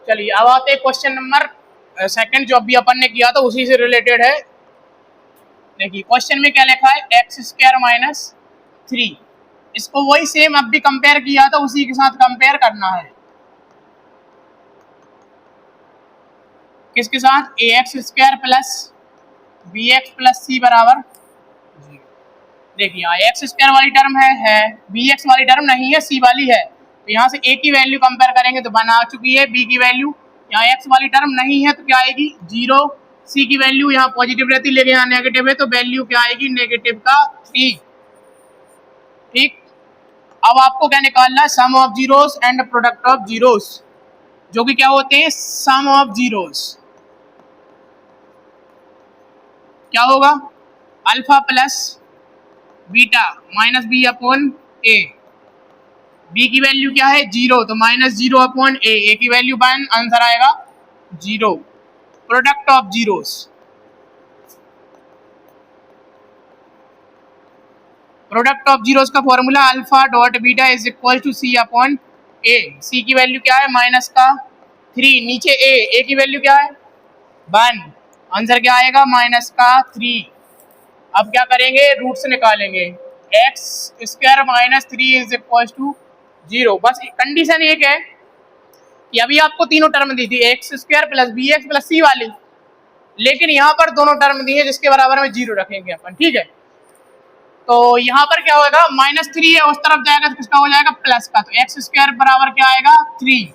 चलिए अब आते हैं क्वेश्चन नंबर सेकंड, जो अभी अपन ने किया था उसी से रिलेटेड है। देखिए क्वेश्चन में क्या लिखा है, एक्स स्क्वायर माइनस 3। इसको वही सेम अब भी कंपेयर किया था, उसी के साथ कंपेयर करना है। किसके साथ, A X square plus B X plus C बराबर 0। देखिए यहाँ एक्स स्क्वायर वाली टर्म है, बी एक्स वाली टर्म नहीं है, सी वाली है। तो यहाँ से ए की वैल्यू कंपेयर करेंगे तो 1 आ चुकी है, बी की वैल्यू, यहाँ एक्स वाली टर्म नहीं है तो क्या आएगी 0, सी की वैल्यू यहाँ पॉजिटिव रहती है लेकिन यहाँ नेगेटिव है तो वैल्यू क्या आएगी नेगेटिव का 3। ठीक, अब आपको क्या निकालना है, sum of zeros and product of zeros, जो कि क्या होते हैं सम ऑफ जीरोस। क्या होगा, alpha plus beta minus B upon A. B की वैल्यू क्या है 0, तो माइनस 0 अपॉन ए की वैल्यू 1, आंसर आएगा 0। Product of zeros, product of zeros का formula alpha dot beta is equal to C upon A. C की वैल्यू क्या है माइनस का 3, नीचे ए की वैल्यू क्या है 1, आंसर क्या आएगा माइनस का 3। अब क्या करेंगे, रूट्स निकालेंगे, x square minus 3 is equal to 0। बस कंडीशन एक है कि अभी आपको तीनों टर्म दी थी, X square plus B X plus C वाली, लेकिन यहाँ पर दोनों टर्म दी है जिसके बराबर में 0 रखेंगे अपन। ठीक है, तो यहाँ पर क्या होगा, माइनस 3 है, उस तरफ जाएगा तो किसका हो जाएगा प्लस का, तो एक्स स्क्वायर बराबर क्या आएगा 3।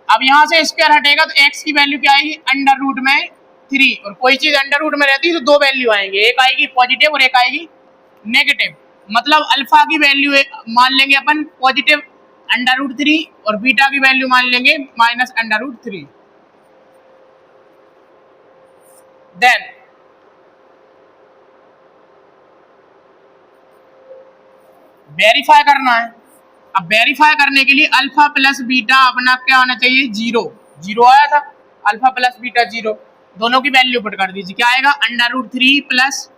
अब यहाँ से स्क्वायर हटेगा तो एक्स की वैल्यू क्या आएगी अंडर रूट में 3, और कोई चीज अंडर रूट में रहती है तो 2 वैल्यू आएंगे, एक आएगी पॉजिटिव और एक आएगी नेगेटिव। मतलब अल्फा की वैल्यू मान लेंगे अपन पॉजिटिव अंडर रूट 3 और बीटा की वैल्यू मान लेंगे minus under root 3। Then verify करना है। अब वेरीफाई करने के लिए अल्फा प्लस बीटा अपना क्या होना चाहिए 0 आया था, अल्फा प्लस बीटा 0, दोनों की वैल्यू पुट कर दीजिए, क्या आएगा under root 3 plus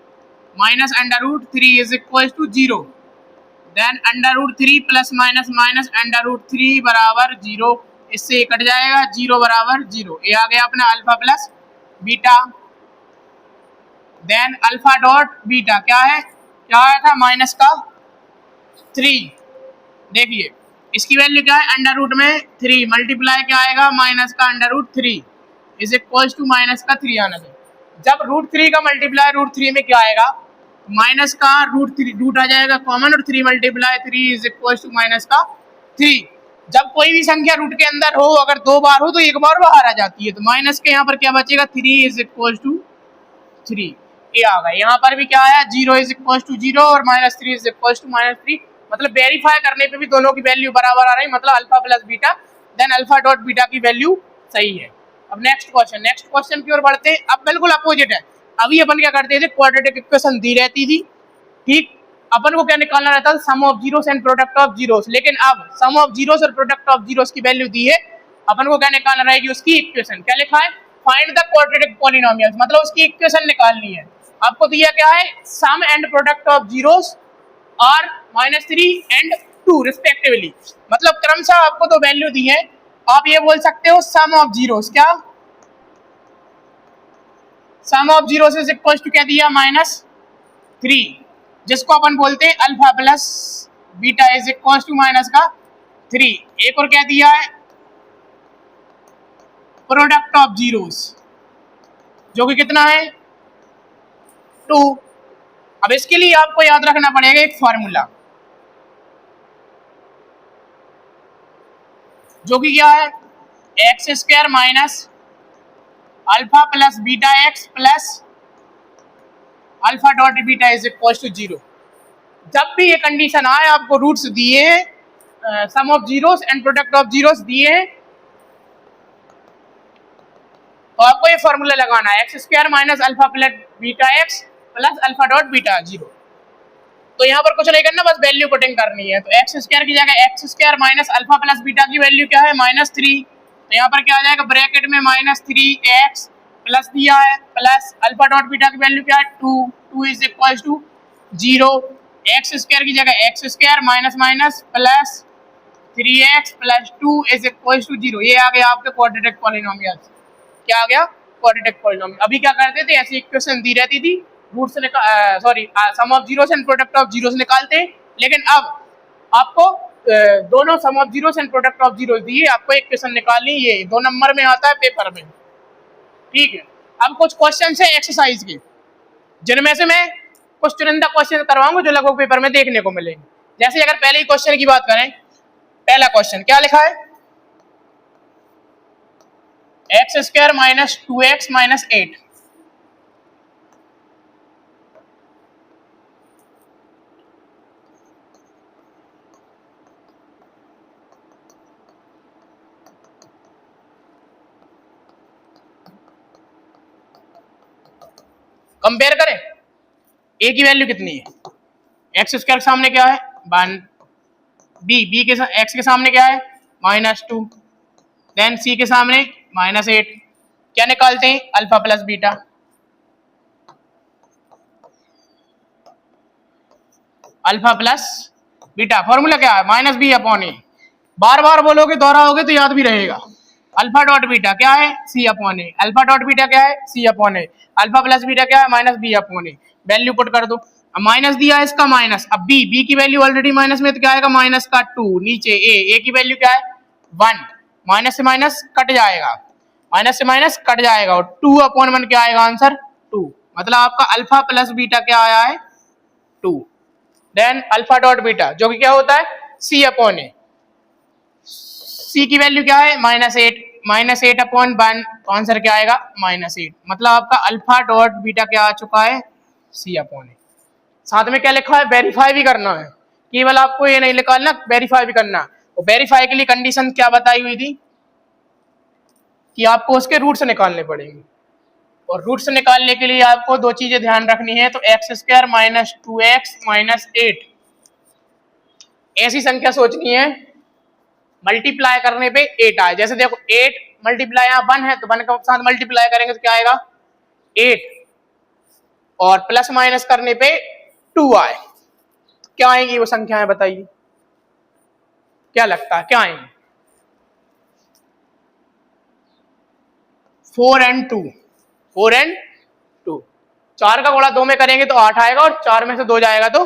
minus under root 3 is equal to 0। Then under root 3 plus minus minus under root 3 बराबर 0, इससे कट जाएगा 0 बराबर 0। ये आ गया अपना alpha plus beta. Then alpha dot beta क्या है, क्या आया था माइनस का 3। देखिए इसकी वैल्यू क्या है अंडर रूट में 3 मल्टीप्लाई क्या आएगा माइनस का under root 3 is equal to minus का 3 आना चाहिए। जब रूट 3 का मल्टीप्लाई रूट 3 में क्या आएगा, माइनस का रूट आ जाएगा कॉमन, और 3 multiply 3 is equal to minus का 3। जब कोई भी संख्या रूट के अंदर हो, अगर 2 बार हो तो एक बार बाहर आ जाती है, तो माइनस के यहाँ पर क्या बचेगा 3 इज इक्वल टू 3, ये आ गया। यहाँ पर भी क्या आया 0 इज इक्वल टू 0 और minus 3 is equal to minus 3। मतलब वेरीफाई करने पे भी दोनों की वैल्यू बराबर आ रही, मतलब alpha plus beta, then alpha dot beta की वैल्यू सही है। अब नेक्स्ट क्वेश्चन की ओर बढ़ते हैं। अब बिल्कुल अपोजिट है, अभी अपन क्या करते थे क्वाड्रेटिक इक्वेशन दी रहती थी, ठीक, अपन को क्या निकालना रहता था sum of zeros and product of zeros, लेकिन अब सम ऑफ जीरोस और प्रोडक्ट ऑफ जीरोस की वैल्यू दी है, अपन को क्या निकालना रहेगी उसकी इक्वेशन। क्या लिखा है, फाइंड द क्वाड्रेटिक पॉलिनोमियल्स, मतलब उसकी इक्वेशन निकालनी है। आपको दिया क्या है, सम एंड प्रोडक्ट ऑफ जीरोस और -3 एंड 2 रिस्पेक्टिवली, मतलब क्रमशः आपको तो वैल्यू दी है। आप ये बोल सकते हो सम ऑफ जीरोस, क्या sum of zeros is equal to क्या दिया -3, जिसको अपन बोलते हैं alpha plus beta is equal to minus का 3। एक और क्या दिया है प्रोडक्ट ऑफ जीरोस, जो कि कितना है 2। अब इसके लिए आपको याद रखना पड़ेगा एक फॉर्मूला, जो कि क्या है x square minus alpha plus beta x plus alpha dot beta is equal to 0। जब भी ये कंडीशन आए, आपको रूट्स दिए हैं, sum of zeros and product of zeros दिए हैं, तो आपको ये फॉर्मूला लगाना है x square minus alpha plus beta x plus alpha dot beta 0। तो यहाँ पर कुछ नहीं करना, बस वैल्यू पुटिंग करनी है। तो एक्स स्क्वायर की जगह x square minus alpha plus beta की वैल्यू क्या है -3, तो यहाँ पर क्या आ जाएगा ब्रैकेट में -3x प्लस दिया है प्लस अल्फा डॉट बीटा की वैल्यू क्या है 2 is equal to 0। X square की जगह x square minus minus plus 3x plus 2 is equal to 0। ये आ गया आपके क्वाड्रेटिक पॉलिनोमियल। क्या आ गया? Quadratic polynomial. अभी क्या करते थे, ऐसी इक्वेशन दी रहती थी, रूट से sorry sum of zeros and product of zeros निकालते। लेकिन अब आपको दोनों sum of zeros and product of zeros दिए, आपको एक क्वेश्चन निकालनी, ये 2 नंबर में आता है पेपर में। ठीक है, अब कुछ क्वेश्चन है एक्सरसाइज के, जिनमें से मैं कुछ चुनिंदा क्वेश्चन करवाऊंगा जो लगभग पेपर में देखने को मिलेंगे। जैसे अगर पहले ही क्वेश्चन की बात करें, पहला क्वेश्चन क्या लिखा है? X square minus 2x minus 8। Compare करें, ए की वैल्यू कितनी है? एक्स स्क्वायर के सामने क्या है? 1। बी के एक्स के सामने क्या है? -2। देन सी के सामने -8। क्या निकालते हैं? Alpha plus beta. Alpha plus beta formula क्या है? -b/a। बार बार बोलोगे, दोहराओगे तो याद भी रहेगा। अल्फा डॉट बीटा क्या है? c/a। अल्फा डॉट बीटा क्या है? c/a। अल्फा प्लस बीटा क्या है? -b/a। वैल्यू पुट कर दो। अब माइनस दिया है इसका माइनस, अब बी की वैल्यू ऑलरेडी माइनस में, तो क्या आएगा? माइनस का 2। नीचे ए की वैल्यू क्या है? 1। माइनस से माइनस कट जाएगा, माइनस से माइनस कट जाएगा, और 2/1 क्या आएगा? आंसर 2। मतलब आपका अल्फा प्लस बीटा क्या आया है? 2। देन अल्फा डॉट बीटा जो कि क्या होता है? c/a। सी की वैल्यू क्या है? -8। -8/1, तो आंसर क्या आएगा? -8। मतलब आपका अल्फा डॉट बीटा क्या आ चुका है? c/a। साथ में क्या लिखा है? वेरीफाई भी करना है। केवल आपको ये नहीं निकालना, वेरीफाई भी करना। और वेरीफाई के लिए कंडीशन क्या बताई हुई थी कि आपको उसके रूट्स निकालने पड़ेंगे, और रूट्स निकालने के लिए आपको 2 चीजें ध्यान रखनी है। तो x square minus 2x minus 8, ऐसी संख्या सोचनी है मल्टीप्लाई करने पे 8 आए। जैसे देखो 8 मल्टीप्लाई यहाँ 1 है, तो 1 के साथ मल्टीप्लाई करेंगे तो क्या आएगा? 8, और प्लस माइनस करने पे 2 आए। क्या आएंगी वो संख्याएं बताइए, क्या लगता है क्या आएंगी? 4 and 2। 4 and 2। 4 का गुणा 2 में करेंगे तो 8 आएगा, और 4 में से 2 जाएगा तो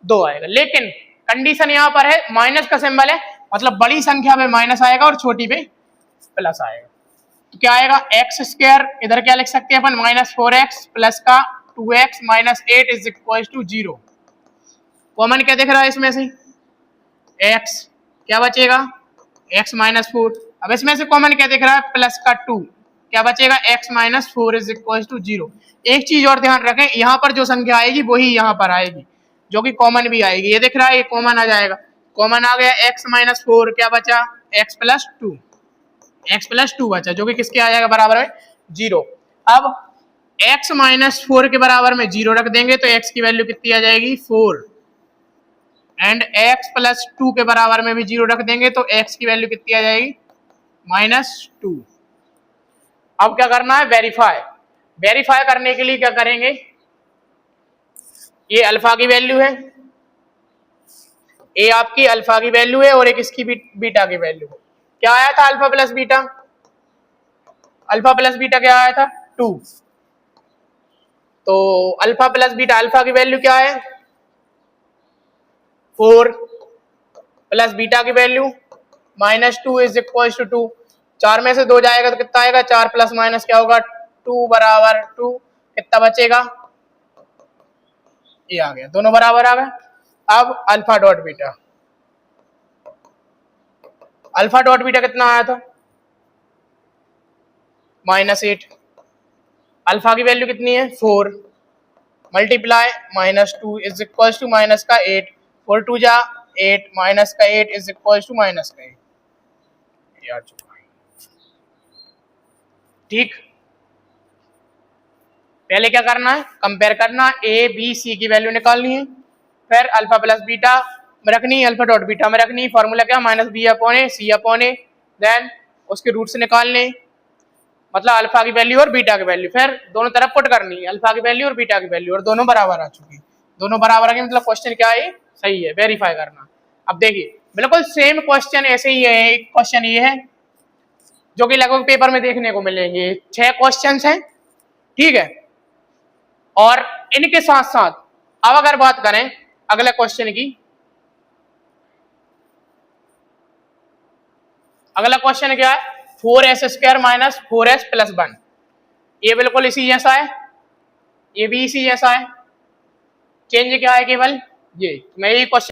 2 आएगा। लेकिन कंडीशन यहाँ पर है, माइनस का सिंबल है, मतलब बड़ी संख्या में माइनस आएगा और छोटी पे प्लस आएगा। तो क्या आएगा? एक्स स्क्वायर, इधर क्या लिख सकते हैं अपन? -4x प्लस का 2x minus 8 is equal to 0। Common क्या दिख रहा है इसमें से? x। क्या बचेगा? x minus 4। अब इसमें से कॉमन क्या दिख रहा है? प्लस का 2। क्या बचेगा? x minus 4 is equal to 0। एक चीज और ध्यान रखें, यहाँ पर जो संख्या आएगी वही यहाँ पर आएगी, जो कि कॉमन भी आएगी। ये दिख रहा है, ये कॉमन आ जाएगा। कॉमन आ गया, x माइनस 4, क्या बचा? x plus 2। x प्लस 2 बचा, जो कि किसके आ जाएगा? बराबर में 0। अब x माइनस 4 के बराबर में 0 रख देंगे तो x की वैल्यू कितनी आ जाएगी? 4। एंड x प्लस 2 के बराबर में भी 0 रख देंगे तो x की वैल्यू कितनी आ जाएगी? -2। अब क्या करना है? वेरीफाई। वेरीफाई करने के लिए क्या करेंगे? ये अल्फा की वैल्यू है, ये आपकी अल्फा की वैल्यू है, और एक इसकी बीटा की वैल्यू है। क्या आया था? Alpha plus beta. Alpha plus beta क्या आया था? 2। तो अल्फा प्लस बीटा, अल्फा की वैल्यू क्या है? 4 प्लस बीटा की वैल्यू -2 इज इक्वल टू 2। 4 में से 2 जाएगा तो कितना आएगा? 4 प्लस माइनस क्या होगा? 2 बराबर 2। कितना बचेगा? ये आ गया, दोनों बराबर आ गए। अब alpha dot beta, alpha dot beta कितना आया था? -8। अल्फा की वैल्यू कितनी है? 4 multiply -2 is equal to minus का 8। 4 2 जा 8, माइनस का 8 इज इक्वल टू माइनस का 8। ये आ चुका है। ठीक, पहले क्या करना है? कंपेयर करना, ए बी सी की वैल्यू निकालनी है, फिर अल्फा प्लस बीटा में रखनी, अल्फा डॉट बीटा में रखनी। फॉर्मूला क्या? -b/a c/a। देन उसके रूट्स निकालने, मतलब अल्फा की वैल्यू और बीटा की वैल्यू, फिर दोनों तरफ पुट करनी है, अल्फा की वैल्यू और बीटा की वैल्यू, और दोनों बराबर आ चुकी। दोनों बराबर आ गई, मतलब क्वेश्चन क्या है? सही है। वेरीफाई करना। अब देखिए, बिल्कुल सेम क्वेश्चन ऐसे ही है। एक क्वेश्चन ये है जो कि लगभग पेपर में देखने को मिलेंगे। 6 क्वेश्चंस हैं, ठीक है। और इनके साथ साथ अब अगर बात करें अगले क्वेश्चन की, अगला क्वेश्चन क्या है, 4s² माइनस 4s प्लस 1। ये बिल्कुल इसी जैसा है, ये भी इसी जैसा है। चेंज क्या है केवल ये, मैं यही क्वेश्चन